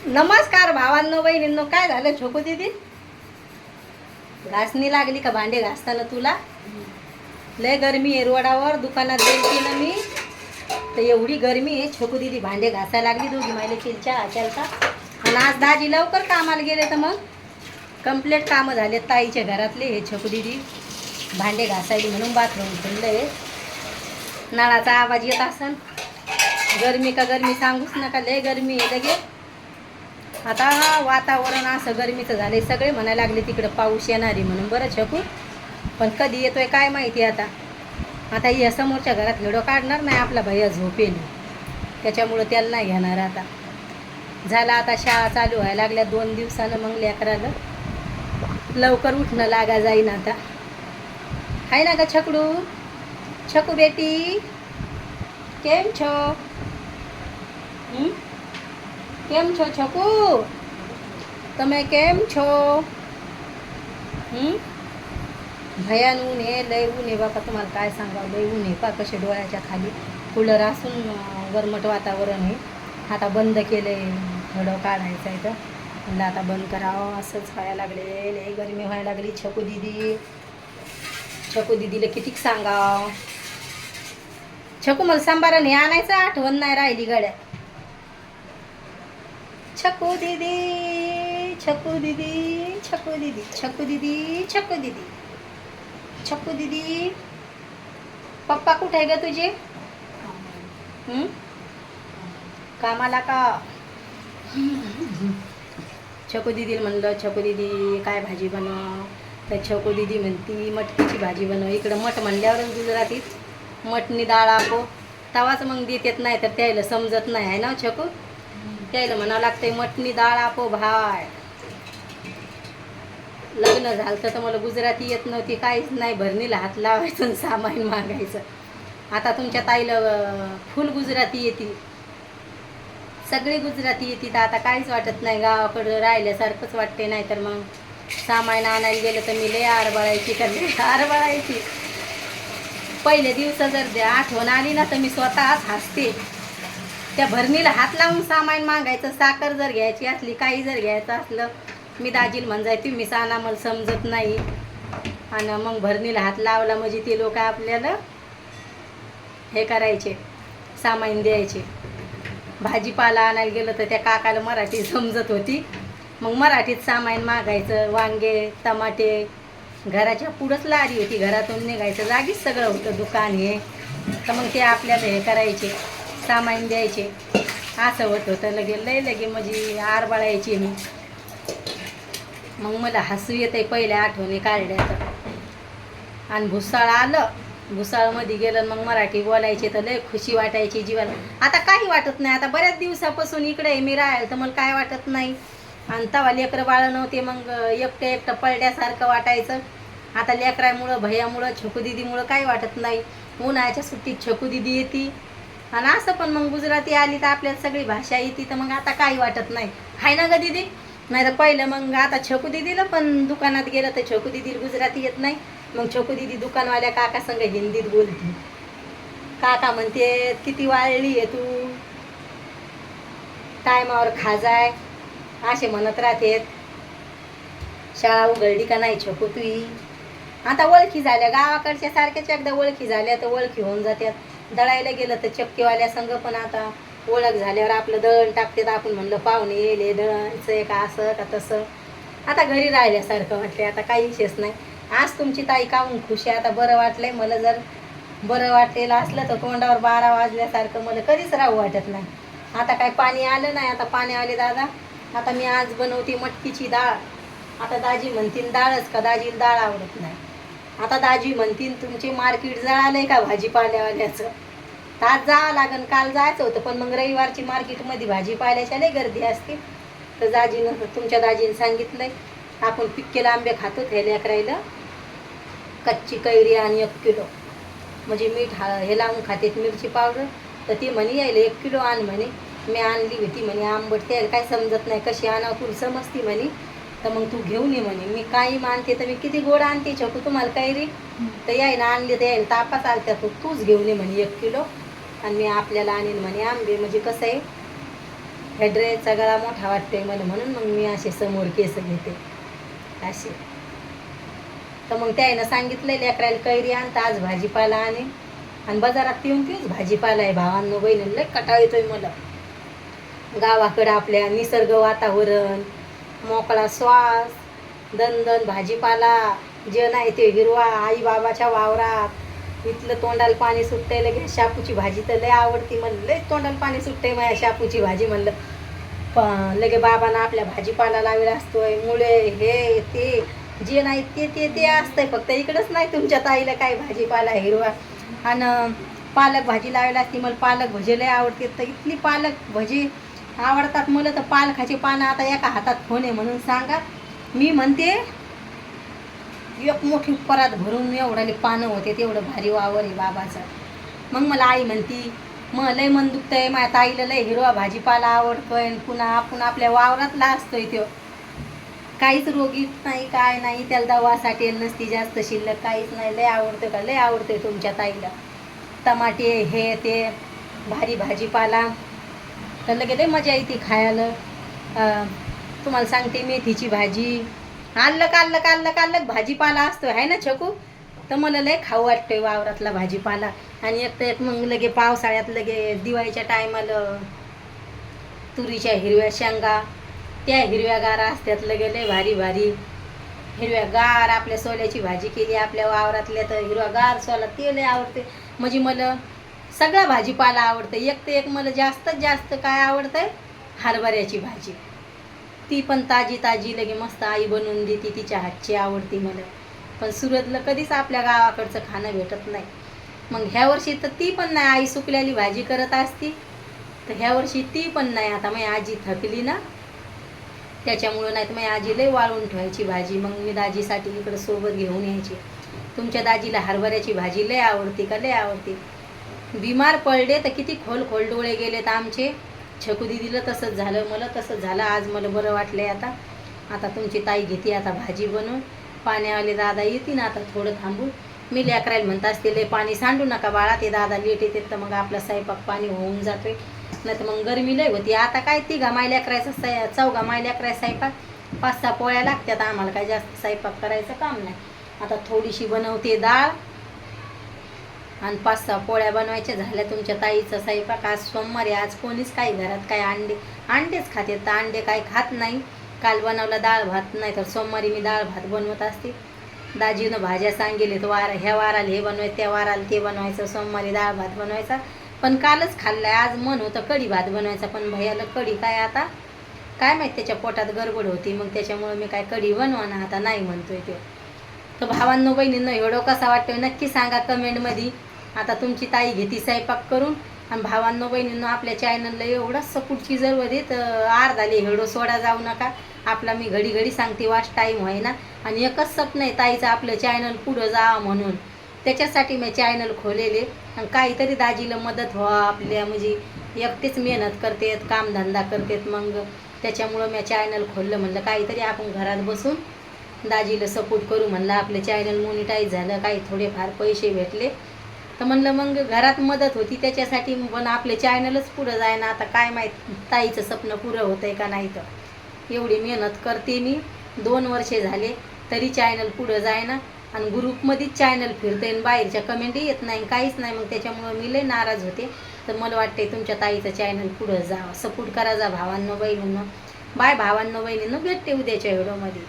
नमस्कार भावांनो बहिणींनो. काय झालं छोकू दीदी? घासणी लागली का भांडे घासताना तुला? लय गरमी आहे रोडावर. दुकानात गेली ना मी तर एवढी गरमी आहे. छोकू दीदी भांडे घासायला लागली. दोघी मायले चिलच्या आचालता. आणि आज दाजी लवकर कामाला गेले तर मग कंप्लीट कामं झाले ताईच्या घरातले. हे छोकू दीदी भांडे घासायली म्हणून बाथरूम खुललं. नळाचा आवाज येत असन. गरमी का गरमी सांगूच नका. लय गरमी आहे लगे. आता वातावरण असं गरमीचं झालंय. सगळे म्हणायला लागले तिकडं पाऊस येणारी म्हणून. बरं छकू, पण कधी येतोय काय माहिती. आता या समोरच्या घरात व्हिडिओ काढणार नाही. आपला भैया झोपेल त्याच्यामुळं त्याला नाही घेणार. आता झाला, आता शाळा चालू व्हायला लागल्या 2 दिवसानं. मग लेकराला लवकर उठणं लागा जाईन आता. आहे ना ग छकडू? छकू बेटी केम छो? केम छो छकू? તમે કેમ છો? भयान ऊन आहे, लय ऊन आहे बापा. तुम्हाला काय सांगावं, लय ऊन आहे. पा कसे डोळ्याच्या खाली कूलर असून गरमट वातावरण आहे. आता बंद केलं आहे. थोडं काढायचं आहे तर म्हणलं आता बंद करावं. असंच व्हायला लागले. लय गरमी व्हायला लागली. छकू दीदीला कितीक सांगाव. छकू मला सांबारण हे आणायचं आठवण नाही राहिली गड्या. छकू दीदी, छकू दीदी, छकू दीदी, छकू दीदी, छकू दीदी, छकू दीदी. पप्पा कुठे आहे ग तुझे? कामाला का? छकू दीदीला म्हणलं छकू दीदी काय भाजी बनव, तर छकू दीदी म्हणती मटकीची भाजी बनव. इकडं मठ म्हणल्यावरच गुजरातीत मटणी डाळ आपो तवाच मग देत नाही तर त्याला समजत नाही. आहे ना छकू? त्याला म्हणावं लागतंय मटणी डाळ आपो भाय. लग्न झालं तर मला गुजराती येत नव्हती, काहीच नाही. भरणीला हात लावायचं सामान मागायचं. आता तुमच्या ताईला फुल गुजराती येते, सगळी गुजराती येते. तर आता काहीच वाटत नाही. गावाकडं राहिल्यासारखंच वाटते. नाही तर मग सामान आणायला गेलं तर मी लय आरबळायची आरबळायची. पहिले दिवस जर आठवण आली ना तर मी स्वतःच हसते. त्या भरणीला हात लावून सामान मागायचं. साखर जर घ्यायची असली, काही जर घ्यायचं असलं, मी दाजीला म्हणजाय तुम्ही साना मला समजत नाही. आणि मग भरणीला हात लावला म्हणजे ते लोक आपल्याला हे करायचे, सामान द्यायचे. भाजीपाला आणायला गेलं तर त्या काकाला मराठी समजत होती. मग मराठीत सामान मागायचं. वांगे, टमाटे, घराच्या पुढंच लारी होती. घरातून निघायचं जागीच सगळं होतं दुकान हे. तर मग ते आपल्याला हे करायचे, सामान द्यायचे. असं होत होतं. लगे म्हणजे आरबाळायची मी. मग मला हसू येते पहिल्या आठवणी काढल्या तर. आणि भुसाळ आलं, भुसाळमध्ये गेलं मग मराठी बोलायचे तर लय खुशी वाटायची जीवाला. आता काही वाटत नाही. आता बऱ्याच दिवसापासून इकडे मी राहायला तर मला काय वाटत नाही. आणि तवा लेकरं बाळं नव्हते मग एकटं पडल्यासारखं वाटायचं. आता लेकरामुळं भैयामुळं छकू दीदीमुळं काही वाटत नाही. उन्हाळ्याच्या सुट्टीत छकू दीदी येते. आणि असं पण मग गुजराती आली तर आपल्याला सगळी भाषा येते. तर मग आता काही वाटत नाही. हाय ना ग दीदी? नाही तर पहिलं मग आता छकू दीदीला पण दुकानात गेलं तर छकू दीदीला गुजराती येत नाही. मग छकू दीदी दुकानवाल्या काका संग हिंदीत बोलते. काका म्हणते किती वाळली आहे तू, टायमावर खाजाय असे म्हणत राहतेत. शाळा उघडली का नाही छकू तुई? आता ओळखी झाल्या गावाकडच्या सारख्याच. एकदा ओळखी झाल्या तर ओळखी होऊन जात्यात. दळायला गेलं तर चक्कीवाल्या संघ पण आता ओळख झाल्यावर आपलं दळण टाकतात. आपण म्हणलं पाहुणे येले दळायचं आहे का असं का तसं. आता घरी राहिल्यासारखं वाटले. आता काही विशेष नाही. आज तुमची ताई काहून खुशी. आता बरं वाटलंय मला. जर बरं वाटलेलं असलं तर तोंडावर 12 वाजल्यासारखं मला कधीच राहू वाटत नाही. आता काय पाणी आलं नाही. आता पाणी आले दादा. आता मी आज बनवते मटकीची डाळ. आता दाजी म्हणतील डाळच का? दाजीला डाळ आवडत नाही. आता दाजी म्हणतील तुमचे मार्केट जळालंय का भाजीपाल्यावाल्याचं? तर आज जावं लागेल. काल जायचं होतं पण मग रविवारची मार्केटमध्ये भाजीपाल्याच्या लय गर्दी असते. तर तुमच्या दाजीनं सांगितलंय आपण पिक्केला आंबे खातो हे लेकरायला. कच्ची कैरी आणि 1 किलो म्हणजे मीठ हे लावून खातेत मिरची पावडर. तर ती म्हणे यायला 1 किलो आण म्हणे. मी आणली होती म्हणे आंबट. त्याला काय समजत नाही कशी आणावं तुला समजती म्हणे. तर मग तू घेऊन ये म्हणे. मी काही आणते तर मी किती गोड आणते छकू तुम्हाला कैरी. तर यायला आणली तर यायला तापास आलत्या. तूच घेऊन ये म्हणे 1 किलो आणि मी आपल्याला आणीन म्हणे आंबे. म्हणजे कसं आहे ह्या ड्रेसचा गळा मोठा वाटतोय मला, म्हणून मग मी असे समोर केस घेते असे. तर मग त्यानं सांगितलं लेकरायला कैरी आणता आज भाजीपाला आणि बाजारात येऊन तीच भाजीपाला आहे. भावांनो बहिणीला लय कटाळ येतोय मला. गावाकडं आपल्या निसर्ग वातावरण, मोकळा श्वास, दणदण भाजीपाला, जे नाही ते हिरवा, आई बाबाच्या वावरात. इथलं तोंडाला पाणी सुटतंय. लगे शापूची भाजी तर लय आवडती म्हणलं, लय तोंडाला पाणी सुटतंय माझ्या शापूची भाजी म्हणलं. लगे बाबांना आपल्या भाजीपाला लावलेला असतोय, मुळे हे ते जे नाही ते ते ते असतंय. फक्त इकडंच नाही तुमच्या ताईला काय भाजीपाला हिरवा. आणि पालक भाजी लावायला असते. मला पालक भजी लय आवडते. तर इथली पालक भजी आवडतात मला. तर पालकाची पानं आता एका हातात फोन आहे म्हणून सांगा. मी म्हणते एक मोठी परात भरून एवढाले पानं होते, तेवढं भारी वावर आहे बाबाचं. मग मला आई म्हणती मग लय मन दुखतंय, माझ्या ताईला लय हिरवा भाजीपाला आवडतोय. पुन्हा आपण आपल्या वावरातला असतोय तो, काहीच रोगीत नाही काय नाही, त्याला दवासाठी नसती जास्त शिल्लक, काहीच नाही. लय आवडतं का, लय आवडतंय तुमच्या ताईला टमाटे हे ते भारी भाजीपाला. तर लगे लय मजा येते खायला. तुम्हाला सांगते मेथीची भाजी, आल्लक आल्लक आल्लक आल्लक भाजीपाला असतो आहे ना छकू. तर मला लय खाऊ वाटतोय वावरातला भाजीपाला. आणि एक तर एक मग लगे पावसाळ्यात लगे दिवाळीच्या टायमाला तुरीच्या हिरव्या शेंगा, त्या हिरव्यागार असतात लगे लय भारी भारी हिरव्यागार. आपल्या सोल्याची भाजी केली आपल्या वावरातल्या तर हिरवागार सोला ते लय आवडते. म्हणजे मला सगळा भाजीपाला आवडतं. एक तर एक मला जास्तीत जास्त काय आवडतंय, हरभऱ्याची भाजी. ती पण ताजी ताजी लगे मस्त आई बनवून देते, तिच्या हातची आवडती मला. पण सुरतला कधीच आपल्या गावाकडचं खाणं भेटत नाही. मग ह्या वर्षी तर ती पण नाही, आई सुकलेली भाजी करत असती तर ह्या वर्षी ती पण नाही. आता माझी आजी थकली ना त्याच्यामुळं, नाही तर माझी आजी लय वाळून ठेवायची भाजी. मग मी दाजीसाठी इकडं सोबत घेऊन यायची. तुमच्या दाजीला हरभऱ्याची भाजी लय आवडते का, लय आवडते. बिमार पडले तर किती खोल खोल डोळे गेलेत आमचे. छकू दिदीला तसंच झालं, मला तसंच झालं. आज मला बरं वाटलंय. आता तुमची ताई घेते आता भाजी बनवून. पाण्यावाले दादा येते ना आता थोडं थांबून. मी लेकरायला म्हणत असते लय पाणी सांडू नका बाळा, ते दादा लेट येते तर मग आपला स्वयंपाक पाणी होऊन जातोय. नाही तर मग गरमी लय होती. आता काय तिघा मायल्या करायचं, चौघा मायल्या करायचा स्वयंपाक, 5-6 पोळ्या लागतात आम्हाला, काय जास्त स्वयंपाक करायचं काम नाही. आता थोडीशी बनवते डाळ आणि 5-6 पोळ्या बनवायच्या झाल्या. तुमच्या ताईचा स्वयंपाक आज सोमवारी, आज कोणीच काही घरात काय अंडेच खाते तर अंडे काय खात नाही. काल बनवला डाळ भात, नाही तर सोमवारी मी डाळ भात बनवत असते. दाजीनं भाज्या सांगेल तर ह्या वाराला हे बनवायचं, त्या वाराला ते बनवायचं, सोमवारी डाळ भात बनवायचा. पण कालच खाल्लाय. आज मन होतं कढी भात बनवायचा, पण भैयाला कढी काय आता काय माहीत त्याच्या पोटात गडबड होती, मग त्याच्यामुळे मी काय कढी बनवा ना आता नाही म्हणतोय तो. तर भावांनो बहिणींनो व्हिडिओ कसा वाटतोय नक्की सांगा कमेंटमध्ये. आता तुमची ताई घेते स्वयंपाक करून. आणि भावांनो बहिणींनो आपल्या चॅनलला एवढाच सपोर्टची जरूर आहे. तर अर्धाले व्हिडिओ सोडा जाऊ नका. आपला मी घडी घडी सांगते वाच टाईम होय ना. आणि एकच स्वप्न आहे ताईचं, आपलं चॅनल पुढं जावं म्हणून. त्याच्यासाठी मी चॅनल खोलेले आणि काहीतरी दाजीला मदत व्हावं आपल्या. म्हणजे एकटेच मेहनत करतेत, कामधंदा करतेत, मग त्याच्यामुळं मी चॅनल खोललं. म्हणलं काहीतरी आपण घरात बसून दाजीला सपोर्ट करू. म्हणलं आपलं चॅनल मोनिटाईज झालं, काही थोडेफार पैसे भेटले तर म्हणलं मग घरात मदत होती त्याच्यासाठी. पण आपले चॅनलच पुढं जाय ना. आता काय माहीत ताईचं स्वप्न पुरं होतंय का नाही. तर एवढी मेहनत करते मी, 2 वर्षे झाले तरी चॅनल पुढं जाय ना. आणि ग्रुपमध्येच चॅनल फिरते आणि बाहेरच्या कमेंटही येत नाही, काहीच नाही. मग त्याच्यामुळं मी लय नाराज होते. तर मला वाटते तुमच्या ताईचं चॅनल पुढं जावं, सपोर्ट करा जा भावांनो बहिणींनो. बाय भावांनो बहिणींनो, भेटते उद्याच्या व्हिडिओमध्ये.